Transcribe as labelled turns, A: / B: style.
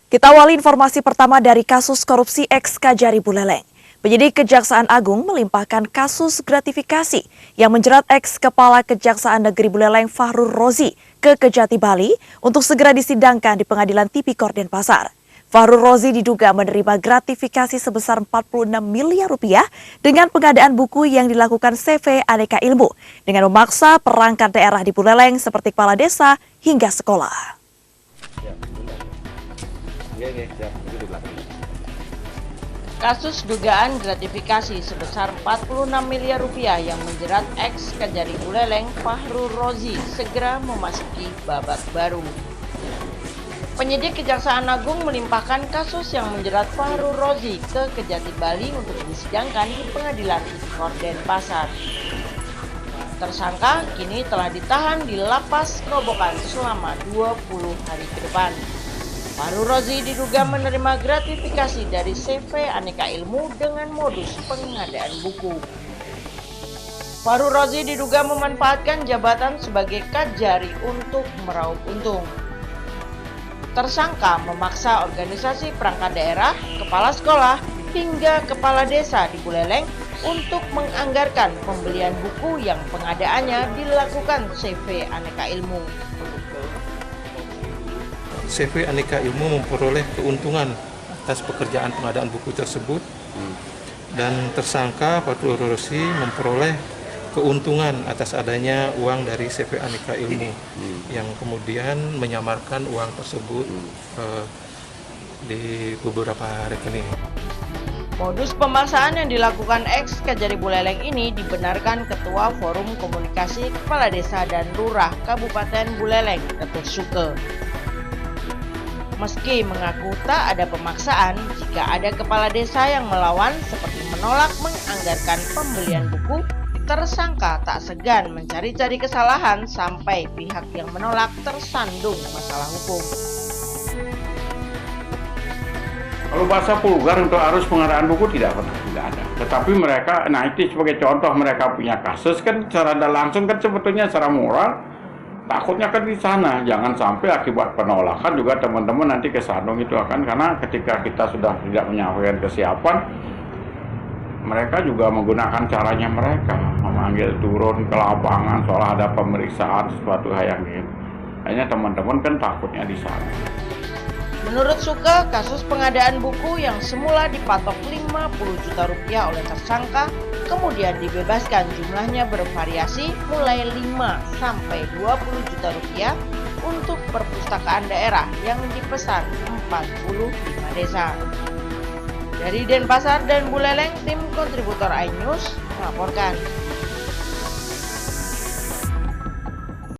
A: Kita awali informasi pertama dari kasus korupsi ex Kajari Buleleng. Penyidik Kejaksaan Agung melimpahkan kasus gratifikasi yang menjerat ex Kepala Kejaksaan Negeri Buleleng Fahrul Rozi ke Kejati Bali untuk segera disidangkan di Pengadilan Tipikor Denpasar. Fahrul Rozi diduga menerima gratifikasi sebesar 46 miliar rupiah dengan pengadaan buku yang dilakukan CV Aneka Ilmu dengan memaksa perangkat daerah di Buleleng seperti kepala desa hingga sekolah.
B: Kasus dugaan gratifikasi sebesar 46 miliar rupiah yang menjerat ex Kajari Buleleng Fahrul Rozi segera memasuki babak baru. Penyidik Kejaksaan Agung melimpahkan kasus yang menjerat Fahrul Rozi ke Kejati Bali untuk disidangkan di Pengadilan Tipikor Denpasar. Tersangka kini telah ditahan di Lapas Kerobokan selama 20 hari ke depan. Fahrul Rozi diduga menerima gratifikasi dari CV Aneka Ilmu dengan modus pengadaan buku. Fahrul Rozi diduga memanfaatkan jabatan sebagai kajari untuk meraup untung. Tersangka memaksa organisasi perangkat daerah, kepala sekolah, hingga kepala desa di Buleleng untuk menganggarkan pembelian buku yang pengadaannya dilakukan CV Aneka Ilmu.
C: CV Aneka Ilmu memperoleh keuntungan atas pekerjaan pengadaan buku tersebut dan tersangka Fahrul Rozi memperoleh keuntungan atas adanya uang dari CV Aneka Ilmu yang kemudian menyamarkan uang tersebut di beberapa rekening.
B: Modus pemaksaan yang dilakukan ex Kajari Buleleng ini dibenarkan Ketua Forum Komunikasi Kepala Desa dan Lurah Kabupaten Buleleng, Ketut Suke. Meski mengaku tak ada pemaksaan, jika ada kepala desa yang melawan seperti menolak menganggarkan pembelian buku, tersangka tak segan mencari-cari kesalahan sampai pihak yang menolak tersandung masalah hukum.
D: Kalau bahasa vulgar untuk arus pengadaan buku tidak ada. Tetapi mereka, nah itu sebagai contoh mereka punya kasus kan secara langsung kan sebetulnya secara moral takutnya kan di sana, jangan sampai akibat penolakan juga teman-teman nanti kesandung itu akan, karena ketika kita sudah tidak menyampaikan kesiapan, mereka juga menggunakan caranya mereka, memanggil turun ke lapangan soal ada pemeriksaan sesuatu hal yang gitu. Hanya teman-teman kan takutnya di sana.
B: Menurut Suke, kasus pengadaan buku yang semula dipatok 50 juta rupiah oleh tersangka kemudian dibebaskan, jumlahnya bervariasi mulai 5 sampai 20 juta rupiah untuk perpustakaan daerah yang dipesan 45 desa. Dari Denpasar dan Buleleng, tim kontributor iNews melaporkan.